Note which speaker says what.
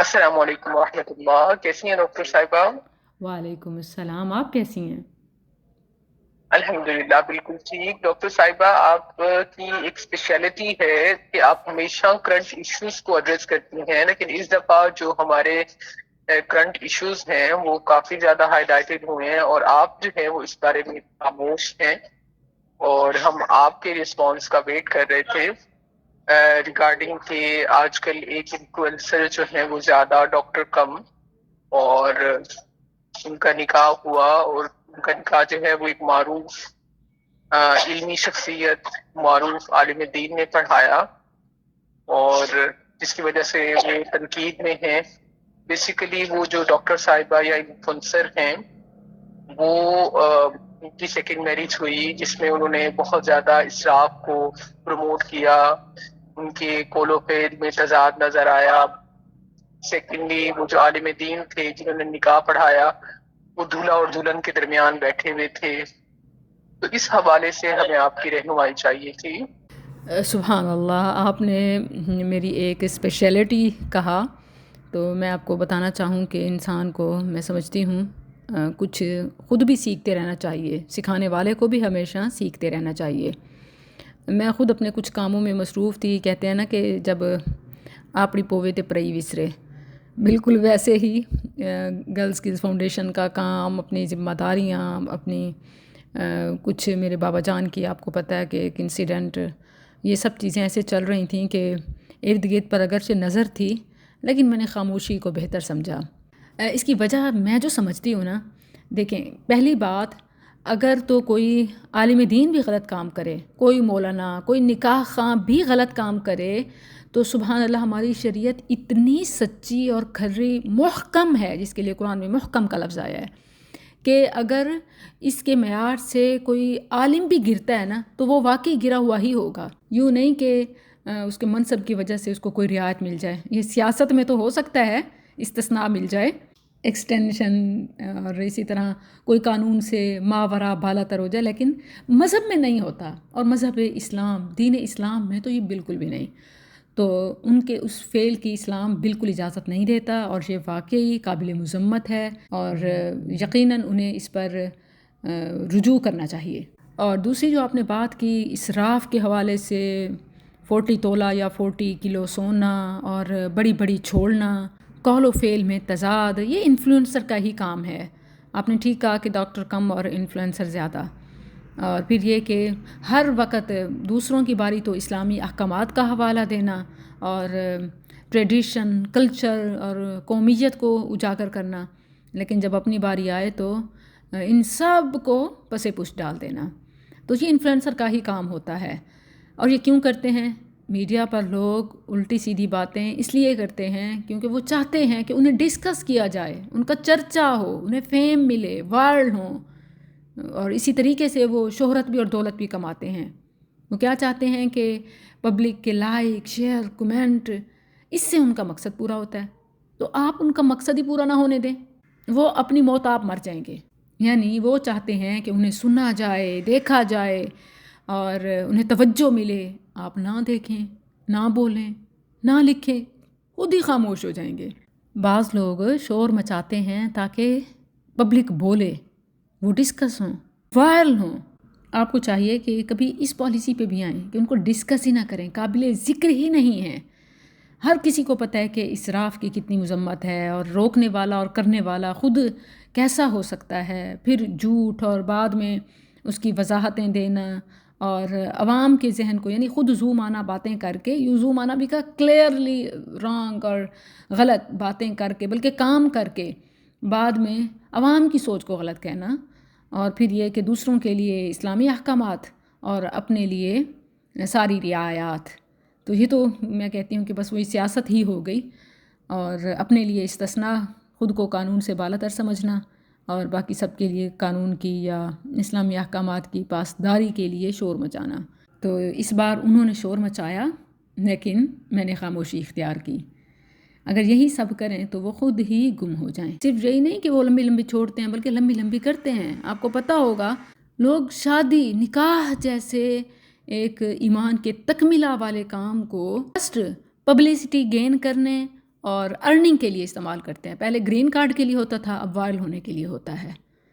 Speaker 1: السلام علیکم ورحمۃ اللہ، کیسی ہیں ڈاکٹر صاحبہ؟
Speaker 2: وعلیکم السلام، آپ کیسی ہیں؟
Speaker 1: الحمدللہ بالکل ٹھیک۔ ڈاکٹر صاحبہ، آپ کی ایک اسپیشلٹی ہے کہ آپ ہمیشہ کرنٹ ایشوز کو ایڈریس کرتی ہیں، لیکن اس دفعہ جو ہمارے کرنٹ ایشوز ہیں وہ کافی زیادہ ہائی لائٹڈ ہوئے ہیں اور آپ جو ہے وہ اس بارے میں خاموش ہیں، اور ہم آپ کے رسپانس کا ویٹ کر رہے تھے ریگارڈنگ کہ آج کل ایک انفلوئنسر جو ہے وہ زیادہ ڈاکٹر کم، اور ان کا نکاح ہوا، اور ان کا نکاح جو ہے وہ ایک معروف علمی شخصیت، معروف عالم دین نے پڑھایا، اور جس کی وجہ سے وہ تنقید میں ہیں۔ بیسیکلی وہ جو ڈاکٹر صاحبہ یا انفلوئنسر ہیں وہ ان کی سیکنڈ میرج ہوئی، جس میں انہوں نے بہت زیادہ اسراف کو پروموٹ کیا، ان کے کولو پیر میں تضاد نظر آیا۔ سیکنڈلی وہ جو عالم دین تھے جنہوں نے نکاح پڑھایا وہ دولہا اور دلہن کے درمیان بیٹھے ہوئے تھے، تو اس حوالے سے ہمیں آپ کی رہنمائی چاہیے تھی۔
Speaker 2: سبحان اللہ، آپ نے میری ایک اسپیشلٹی کہا، تو میں آپ کو بتانا چاہوں کہ انسان کو میں سمجھتی ہوں کچھ خود بھی سیکھتے رہنا چاہیے، سکھانے والے کو بھی ہمیشہ سیکھتے رہنا چاہیے۔ میں خود اپنے کچھ کاموں میں مصروف تھی، کہتے ہیں نا کہ جب آپڑی پووے تے پرئی وسرے، بالکل ویسے ہی گرلز اسکلز فاؤنڈیشن کا کام، اپنی ذمہ داریاں، اپنی کچھ میرے بابا جان کی آپ کو پتہ ہے کہ ایک انسیڈنٹ، یہ سب چیزیں ایسے چل رہی تھیں کہ ارد گرد پر اگرچہ نظر تھی لیکن میں نے خاموشی کو بہتر سمجھا۔ اس کی وجہ میں جو سمجھتی ہوں نا، دیکھیں پہلی بات، اگر تو کوئی عالم دین بھی غلط کام کرے، کوئی مولانا، کوئی نکاح خواں بھی غلط کام کرے، تو سبحان اللہ ہماری شریعت اتنی سچی اور کھری محکم ہے، جس کے لیے قرآن میں محکم کا لفظ آیا ہے، کہ اگر اس کے معیار سے کوئی عالم بھی گرتا ہے نا تو وہ واقعی گرا ہوا ہی ہوگا، یوں نہیں کہ اس کے منصب کی وجہ سے اس کو کوئی رعایت مل جائے۔ یہ سیاست میں تو ہو سکتا ہے استثناء مل جائے، ایکسٹینشن، اور اسی طرح کوئی قانون سے ماورا بالا تر ہو جائے، لیکن مذہب میں نہیں ہوتا، اور مذہب اسلام، دین اسلام میں تو یہ بالکل بھی نہیں۔ تو ان کے اس فعل کی اسلام بالکل اجازت نہیں دیتا، اور یہ واقعی قابل مذمت ہے، اور یقیناً انہیں اس پر رجوع کرنا چاہیے۔ اور دوسری جو آپ نے بات کی اسراف کے حوالے سے، 40 تولہ یا 40 کلو سونا اور بڑی بڑی چھوڑنا، قول و فعل میں تضاد، یہ انفلوئنسر کا ہی کام ہے۔ آپ نے ٹھیک کہا کہ ڈاکٹر کم اور انفلوئنسر زیادہ، اور پھر یہ کہ ہر وقت دوسروں کی باری تو اسلامی احکامات کا حوالہ دینا، اور ٹریڈیشن، کلچر اور قومیت کو اجاگر کرنا، لیکن جب اپنی باری آئے تو ان سب کو پس پش ڈال دینا، تو یہ انفلوئنسر کا ہی کام ہوتا ہے۔ اور یہ کیوں کرتے ہیں؟ میڈیا پر لوگ الٹی سیدھی باتیں اس لیے کرتے ہیں کیونکہ وہ چاہتے ہیں کہ انہیں ڈسکس کیا جائے، ان کا چرچا ہو، انہیں فیم ملے، وائرل ہوں، اور اسی طریقے سے وہ شہرت بھی اور دولت بھی کماتے ہیں۔ وہ کیا چاہتے ہیں کہ پبلک کے لائک، شیئر، کمنٹ، اس سے ان کا مقصد پورا ہوتا ہے۔ تو آپ ان کا مقصد ہی پورا نہ ہونے دیں، وہ اپنی موت آپ مر جائیں گے۔ یعنی وہ چاہتے ہیں کہ انہیں سنا جائے، دیکھا جائے، اور انہیں توجہ ملے، آپ نہ دیکھیں، نہ بولیں، نہ لکھیں، خود ہی خاموش ہو جائیں گے۔ بعض لوگ شور مچاتے ہیں تاکہ پبلک بولے، وہ ڈسکس ہوں، وائرل ہوں۔ آپ کو چاہیے کہ کبھی اس پالیسی پہ بھی آئیں کہ ان کو ڈسکس ہی نہ کریں، قابل ذکر ہی نہیں ہیں۔ ہر کسی کو پتہ ہے کہ اسراف کی کتنی مذمت ہے، اور روکنے والا اور کرنے والا خود کیسا ہو سکتا ہے، پھر جھوٹ اور بعد میں اس کی وضاحتیں دینا، اور عوام کے ذہن کو، یعنی خود زو معنی باتیں کر کے، یوں زو معنی بھی کا کلیئرلی رانگ اور غلط باتیں کر کے، بلکہ کام کر کے بعد میں عوام کی سوچ کو غلط کہنا، اور پھر یہ کہ دوسروں کے لیے اسلامی احکامات اور اپنے لیے ساری رعایات، تو یہ تو میں کہتی ہوں کہ بس وہی سیاست ہی ہو گئی، اور اپنے لیے استثناء، خود کو قانون سے بالا تر سمجھنا، اور باقی سب کے لیے قانون کی یا اسلامی احکامات کی پاسداری کے لیے شور مچانا۔ تو اس بار انہوں نے شور مچایا، لیکن میں نے خاموشی اختیار کی۔ اگر یہی سب کریں تو وہ خود ہی گم ہو جائیں۔ صرف یہی نہیں کہ وہ لمبی لمبی چھوڑتے ہیں، بلکہ لمبی لمبی کرتے ہیں۔ آپ کو پتہ ہوگا لوگ شادی، نکاح جیسے ایک ایمان کے تکمیلہ والے کام کو جسٹ پبلسٹی گین کرنے اور ارننگ کے لیے استعمال کرتے ہیں. پہلے گرین کارڈ کے لیے ہوتا تھا، اب وائل ہونے کے لیے ہوتا ہے.